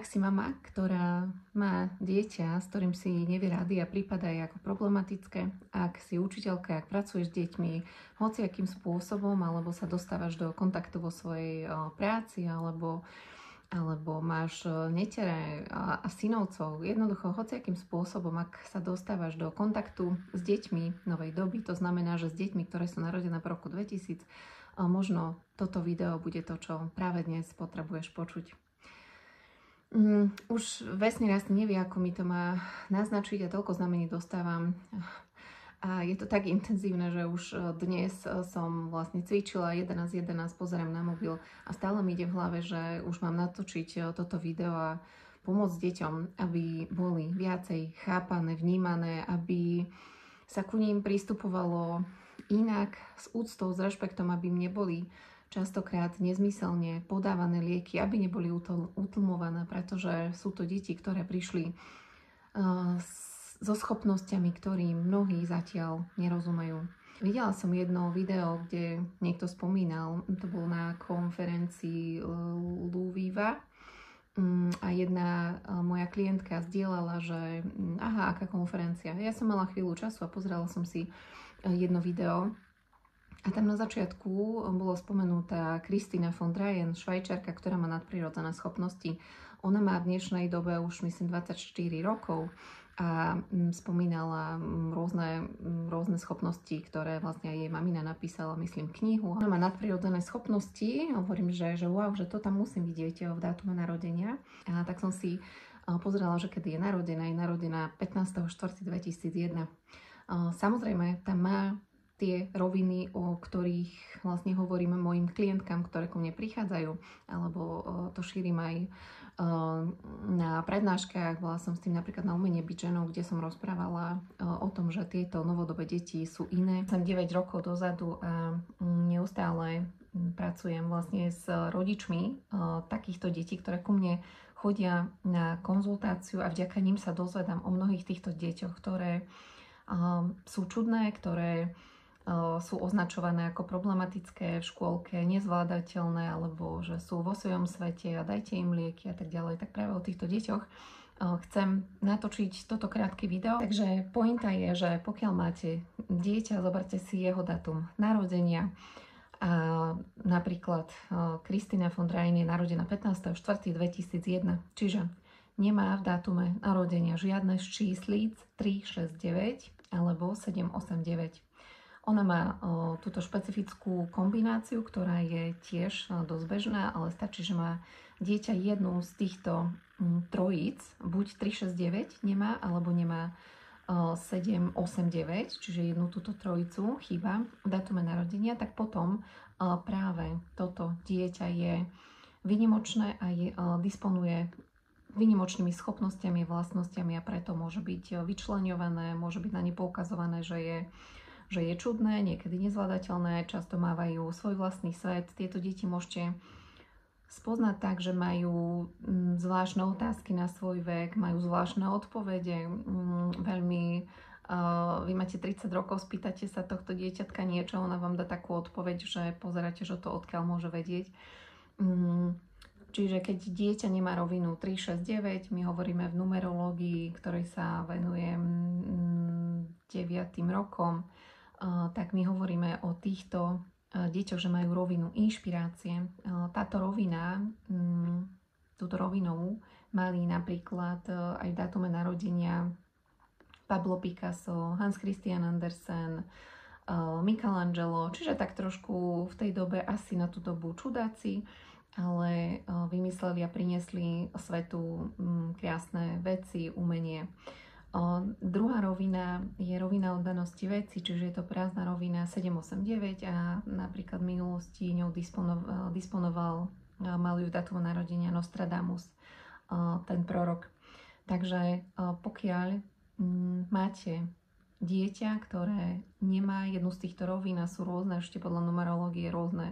Ak si mama, ktorá má dieťa, s ktorým si nevie rady a prípada jej ako problematické, ak si učiteľka, ak pracuješ s deťmi hociakým spôsobom, alebo sa dostávaš do kontaktu vo svojej práci, alebo máš netere a synovcov, jednoducho hociakým spôsobom, ak sa dostávaš do kontaktu s deťmi novej doby, to znamená, že s deťmi, ktoré sú narodené po roku 2000, možno toto video bude to, čo práve dnes potrebuješ počuť. Už vesmír asi nevie, ako mi to má naznačiť a toľko znamení dostávam. A je to tak intenzívne, že už dnes som vlastne cvičila 11:11, pozerám na mobil a stále mi ide v hlave, že už mám natočiť toto video a pomôcť deťom, aby boli viacej chápané, vnímané, aby sa ku ním pristupovalo inak, s úctou, s rešpektom, aby im neboli častokrát nezmyselne podávané lieky, aby neboli utlmované, pretože sú to deti, ktoré prišli so schopnosťami, ktorým mnohí zatiaľ nerozumejú. Videla som jedno video, kde niekto spomínal, to bolo na konferencii Louviva, a jedna moja klientka zdieľala, že aha, aká konferencia. Ja som mala chvíľu času a pozerala som si jedno video a tam na začiatku bolo spomenutá Christina von Dreyen, Švajčiarka, ktorá má nadprirodzené schopnosti. Ona má v dnešnej dobe už myslím 24 rokov a spomínala rôzne schopnosti, ktoré vlastne aj jej mamina napísala, myslím, knihu. Ona má nadprirodzené schopnosti, hovorím, že wow, že to tam musím vidieť v dátume narodenia. A tak som si pozrela, že kedy je narodená 15.4.2001. Samozrejme, tam má tie roviny, o ktorých vlastne hovorím mojim klientkám, ktoré ku mne prichádzajú, alebo to šírim aj na prednáškach. Bola som s tým napríklad na Umenie byť ženou, kde som rozprávala o tom, že tieto novodobé deti sú iné. Som 9 rokov dozadu a neustále pracujem vlastne s rodičmi takýchto detí, ktoré ku mne chodia na konzultáciu a vďaka nim sa dozvedám o mnohých týchto deťoch, ktoré sú čudné, ktoré sú označované ako problematické v škôlke, nezvládateľné, alebo že sú vo svojom svete a dajte im lieky a tak ďalej. Tak práve o týchto deťoch chcem natočiť toto krátke video. Takže pointa je, že pokiaľ máte dieťa, zoberte si jeho datum narodenia. A napríklad Christina von Dreyen je narodená 15.4.2001, čiže nemá v dátume narodenia žiadne z číslic 369 alebo 789. Ona má túto špecifickú kombináciu, ktorá je tiež dosť bežná, ale stačí, že má dieťa jednu z týchto trojíc, buď 369 nemá, alebo nemá 789, čiže jednu túto trojicu chýba v dátume narodenia, tak potom práve toto dieťa je výnimočné a disponuje výnimočnými schopnosťami, vlastnosťami a preto môže byť vyčleňované, môže byť na ne poukazované, že je čudné, niekedy nezvládateľné, často mávajú svoj vlastný svet. Tieto deti môžete spoznať tak, že majú zvláštne otázky na svoj vek, majú zvláštne odpovede. Vy máte 30 rokov, spýtate sa tohto dieťatka niečo, ona vám dá takú odpoveď, že pozeráte, že to odkiaľ môže vedieť. Čiže keď dieťa nemá rovinu 369, my hovoríme v numerológii, ktorej sa venujem 9. rokom, tak my hovoríme o týchto deťoch, že majú rovinu inšpirácie. Táto rovina, túto rovinovú, mali napríklad aj v dátume narodenia Pablo Picasso, Hans Christian Andersen, Michelangelo, čiže tak trošku v tej dobe asi na tú dobu čudáci, ale vymysleli a priniesli svetu krásne veci, umenie. Druhá rovina je rovina oddanosti veci, čiže je to prázdna rovina 789 a napríklad v minulosti ňou disponoval, mal ju v dátumu narodenia Nostradamus, ten prorok. Takže pokiaľ máte dieťa, ktoré nemá jednu z týchto rovín a sú rôzne, ešte podľa numerológie rôzne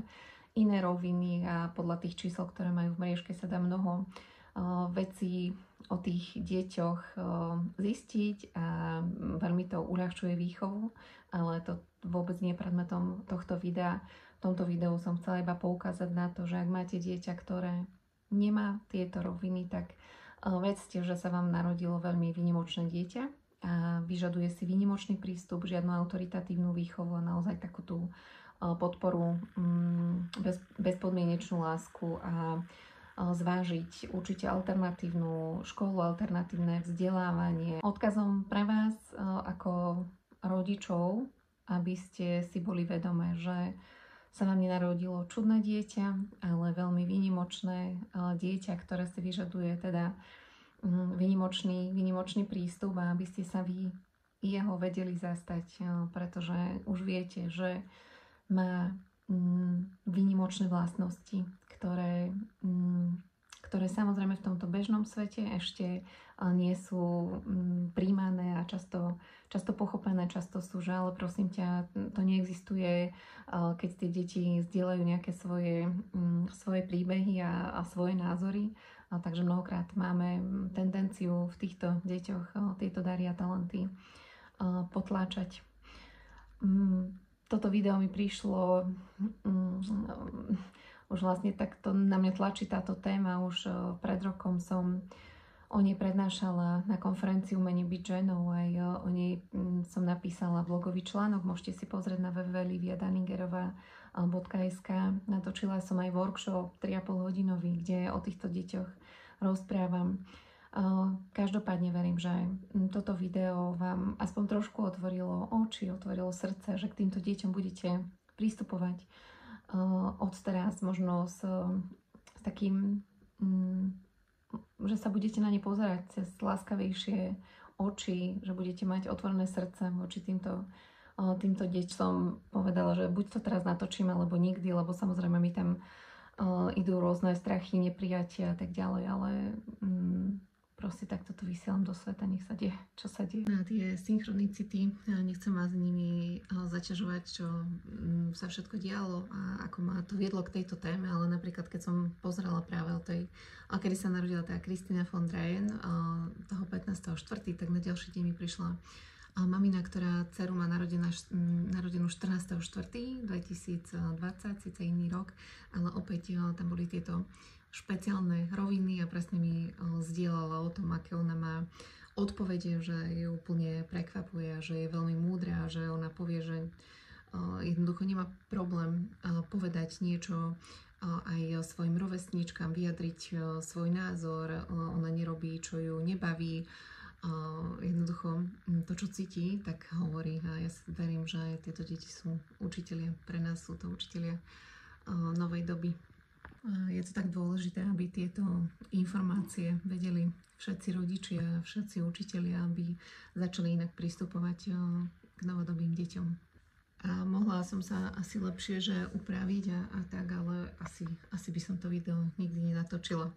iné roviny a podľa tých čísel, ktoré majú v mriežke, sa dá mnoho vecí o tých deťoch zistiť a veľmi to uľahčuje výchovu, ale to vôbec nie je predmetom tohto videa. V tomto videu som chcela iba poukázať na to, že ak máte dieťa, ktoré nemá tieto roviny, tak vedzte, že sa vám narodilo veľmi výnimočné dieťa a vyžaduje si výnimočný prístup, žiadnu autoritatívnu výchovu a naozaj takú tú podporu, bezpodmienečnú lásku a zvážiť určite alternatívnu školu, alternatívne vzdelávanie. Odkazom pre vás ako rodičov, aby ste si boli vedomé, že sa vám nenarodilo čudné dieťa, ale veľmi výnimočné dieťa, ktoré si vyžaduje teda výnimočný prístup a aby ste sa vy jeho vedeli zastať, pretože už viete, že má výnimočné vlastnosti, ktoré samozrejme v tomto bežnom svete ešte nie sú príjmané a často pochopené, často sú, že ale prosím ťa, to neexistuje, keď tie deti zdieľajú nejaké svoje príbehy a svoje názory. Takže mnohokrát máme tendenciu v týchto deťoch tieto dary a talenty potláčať. Toto video mi prišlo, už vlastne takto na mňa tlačí táto téma, už pred rokom som o nej prednášala na konferenciu Umenie byť ženou, aj o nej som napísala blogový článok, môžete si pozrieť na www.liviadaningerová.sk. Natočila som aj workshop 3,5 hodinový, kde o týchto deťoch rozprávam. Každopádne verím, že toto video vám aspoň trošku otvorilo oči, otvorilo srdce, že k týmto deťom budete pristupovať od teraz možno s takým, že sa budete na ne pozerať cez láskavejšie oči, že budete mať otvorené srdce voči týmto deťom. Povedala, že buď to teraz natočíme, alebo nikdy, lebo samozrejme mi tam idú rôzne strachy, neprijatia a tak ďalej, ale proste takto to vysielam do sveta, nech sa deje, čo sa deje. Na tie synchronicity, nechcem vás nimi zaťažovať, čo sa všetko dialo a ako ma to viedlo k tejto téme, ale napríklad keď som pozerala práve o tej, kedy sa narodila tá Christina von Dreyen, toho 15.4., tak na ďalší deň mi prišla mamina, ktorá dceru má narodenú 14.4.2020, síce iný rok, ale opäť tam boli tieto špeciálne roviny a presne mi zdieľala o tom, aké ona má odpovede, že ju úplne prekvapuje, že je veľmi múdra, že ona povie, že jednoducho nemá problém povedať niečo aj svojim rovesníčkam, vyjadriť svoj názor, ona nerobí, čo ju nebaví, jednoducho to, čo cíti, tak hovorí a ja verím, že tieto deti sú učitelia, pre nás sú to učitelia novej doby. Je to tak dôležité, aby tieto informácie vedeli všetci rodičia, všetci učitelia, aby začali inak pristupovať k novodobým deťom. A mohla som sa asi lepšie upraviť a tak, ale asi by som to video nikdy nenatočila.